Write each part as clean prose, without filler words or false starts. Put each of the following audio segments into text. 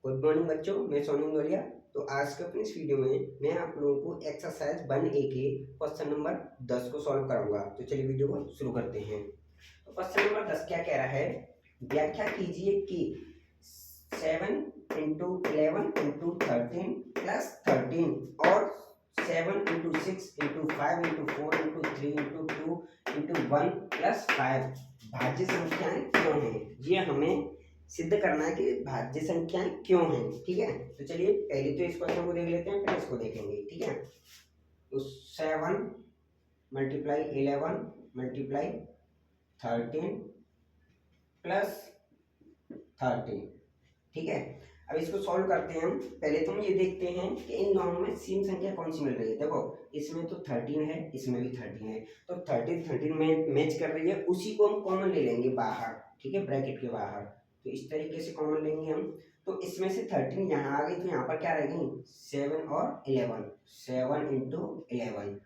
Good morning बच्चों, मैं सोनू इंदौलिया। तो आज के अपने इस वीडियो में मैं आप लोगों को एक्सरसाइज 1A के क्वेश्चन नंबर 10 को सॉल्व कराऊंगा। तो चलिए वीडियो को शुरू करते हैं। तो क्वेश्चन नंबर 10 क्या कह रहा है, व्याख्या कीजिए कि 7 इंटू 11 इंटू 13 प्लस 13 और 7 into 6 into 5 into 4 into 3 into 2 into 1 plus 5 भाज्य संख्याएं क्यों हैं। ये हमें सिद्ध करना है कि भाज्य संख्याएं क्यों हैं। ठीक है, तो चलिए पहले तो इस क्वेश्चन को देख लेते हैं, फिर इसको देखेंगे। ठीक है, तो 7 मल्टीप्लाई 11 मल्टीप्लाई 13 प्लस 13। ठीक है, अब इसको सॉल्व करते हैं हम। पहले तो हम ये देखते हैं कि इन दोनों में सेम संख्या कौन सी मिल रही है। देखो इसमें तो 13 है, इसमें भी 13 है, तो 13 में मैच कर रही है, उसी को हम कॉमन ले लेंगे बाहर। ठीक है, ब्रैकेट के बाहर। तो इस तरीके से कॉमन लेंगे हम। तो इसमें से 13 यहाँ आ गई, तो यहाँ पर क्या रहेगी 7 और 11, 7 इंटू 11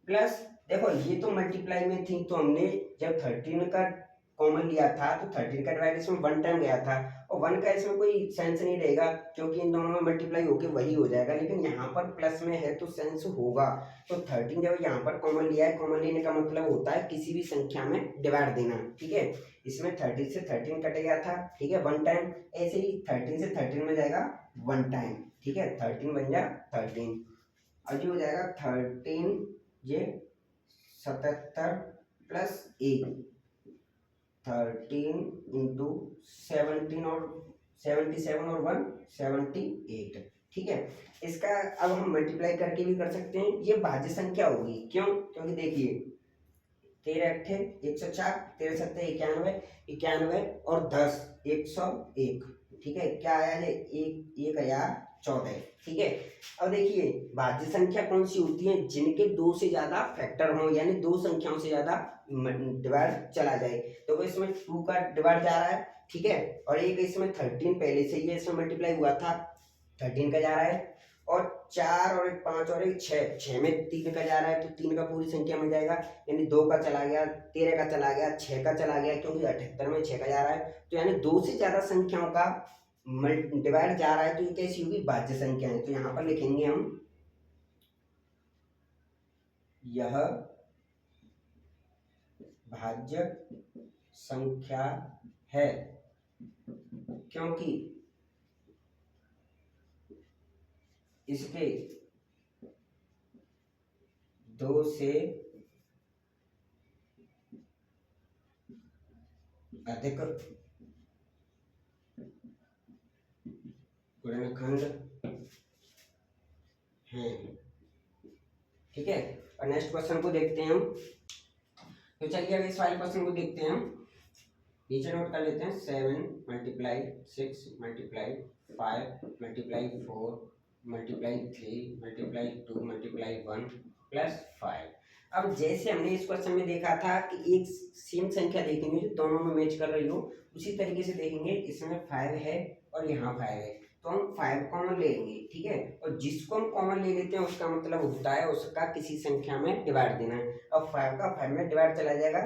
प्लस, देखो ये तो मल्टीप्लाई में थी, तो हमने जब 13 का कॉमन लिया था तो 13 का डिवाइड इसमें 1 टाइम गया था, और 1 का इसमें कोई सेंस नहीं रहेगा क्योंकि इन दोनों में मल्टीप्लाई होके वही हो जाएगा। लेकिन यहाँ पर प्लस में है तो सेंस होगा। तो 13 जब यहाँ पर कॉमन लिया है, कॉमन लेने का मतलब होता है किसी भी संख्या में डिवाइड देना। ठीक है, इसमें 13 से 13 कट गया था, ठीक है 1 टाइम, ऐसे ही 13 से 13 में जाएगा 1 टाइम। ठीक है, 13 बन जा 13, और जो हो जाएगा 13 ये 77 प्लस 1, 13 इंटू 17 और 77 और 1 78। ठीक है, इसका अब हम मल्टीप्लाई करके भी कर सकते हैं। ये भाज्य संख्या होगी, क्यों? क्योंकि देखिए 13 अट्ठे 104, 13 सत्ते 91, 91 और 10 101। ठीक है, क्या आया है 1014। ठीक है, अब देखिए भाज्य संख्या कौन सी होती है, जिनके दो से ज्यादा फैक्टर हो, यानी दो संख्याओं से ज्यादा डिवाइड चला जाए। तो इसमें 2 का डिवाइड जा रहा है, ठीक है, और एक इसमें 13 पहले से ही इसमें मल्टीप्लाई हुआ था, 13 का जा रहा है, और 4 और एक 5 और एक 6, 6 में 3 का जा रहा है, तो 3 का पूरी संख्या में जाएगा, यानी 2 का चला गया, 13 का चला गया, 6 का चला गया, क्योंकि 78 में 6 का जा रहा है। तो यानी 2 से ज्यादा संख्याओं का डिवाइड जा रहा है, तो ये कैसी होगी, भाज्य संख्या है। तो यहाँ पर लिखेंगे हम, यह भाज्य संख्या है क्योंकि इसके 2 से अधिक गुणनखंड हैं। ठीक है, और नेक्स्ट क्वेश्चन को देखते हैं हम। तो चलिए अब इस वाले क्वेश्चन को देखते हैं हम, नीचे नोट कर लेते हैं। 7 multiply 6 multiply 5 multiply 4 multiply 3 multiply 2 multiply 1 plus 5। अब जैसे हमने इस क्वेश्चन में देखा था कि एक सेम संख्या देखेंगे जो दोनों में मैच कर रही हो, उसी तरीके से देखेंगे। इसमें 5 है और यहाँ 5 है, तो हम 5 कॉमन ले लेंगे। ठीक है, और जिसको हम कॉमन ले लेते हैं उसका मतलब होता है उसका किसी संख्या में डिवाइड देना है। अब 5 का 5 में डिवाइड चला जाएगा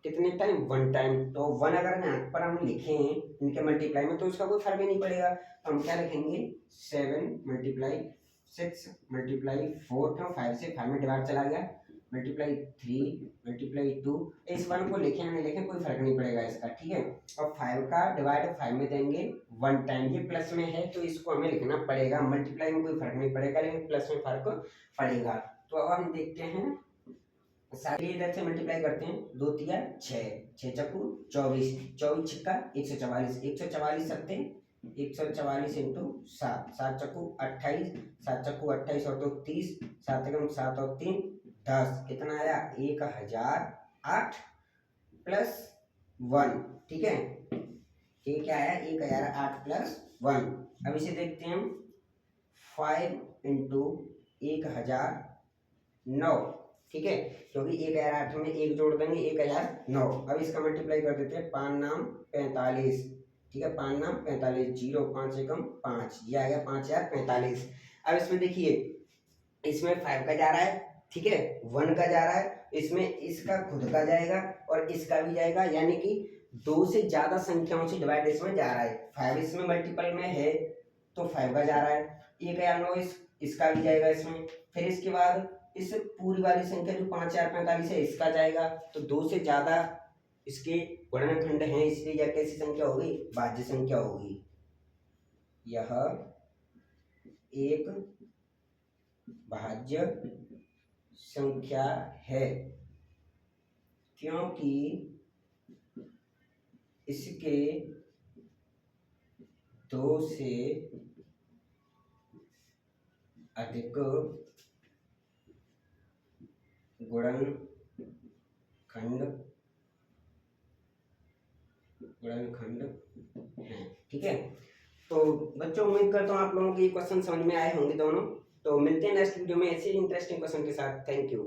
कितने टाइम, 1 टाइम। तो 1 अगर यहाँ पर हम लिखे हैं इनके मल्टीप्लाई में, तो उसका कोई फर्क ही नहीं पड़ेगा। तो हम क्या लिखेंगे, 7 मल्टीप्लाई 6 मल्टीप्लाई 4, क्यों 5 से 5 में डिवाइड चला गया, मल्टीप्लाई 3 मल्टीप्लाई 2। इस 1 को लिखे नहीं लिखे कोई फर्क नहीं पड़ेगा इसका। ठीक है, और 5 का डिवाइड 5 में देंगे 1 टाइम, ये प्लस में है तो इसको हमें लिखना पड़ेगा। मल्टीप्लाई में कोई फर्क नहीं पड़ेगा, लेकिन प्लस में फर्क पड़ेगा। तो अब हम देखते हैं, सारे इधर से मल्टीप्लाई करते हैं, 2 तिया 6, 6 चक्कू 24, 24 छिक्का 144, 144 सत्ते 144 इंटू 7, 7 चक्कू 28, 7 चक्कू 28 और 2 30, 7 एकम 7 और 3 10, कितना आया 1008 प्लस 1। ठीक है, ये क्या आया 1008 प्लस 1। अब इसे देखते हैं हम, 5 इंटू 1009। ठीक है, क्योंकि 1008 में एक जोड़ देंगे 1009। अब इसका मल्टीप्लाई कर देते हैं, 5 नाम 45। ठीक है, 5 नाम 45, 0 5 एकम 5, ये आ गया 5045। अब इसमें देखिए, इसमें 5 का जा रहा है, ठीक है 1 का जा रहा है, इसमें इसका खुद का जाएगा और इसका भी जाएगा, यानी कि 2 से ज्यादा संख्याओं से डिवाइड इसमें जा रहा है। 5 इसमें मल्टीपल में है तो 5 का जा रहा है, 1 या 9 इसका भी जाएगा इसमें। फिर इसके बाद इस पूरी वाली संख्या जो 5 4 45 है इसका जाएगा। तो 2 से ज़्यादा इसके गुणनखंड हैं, इसलिए यह कैसी संख्या होगी, भाज्य संख्या होगी। यह एक भाज्य संख्या है क्योंकि इसके 2 से अधिक गुणनखंड हैं। ठीक है, तो बच्चों उम्मीद करता हूँ आप लोगों को ये क्वेश्चन समझ में आए होंगे दोनों। तो मिलते हैं नेक्स्ट वीडियो में ऐसे ही इंटरेस्टिंग क्वेश्चन के साथ। Thank you.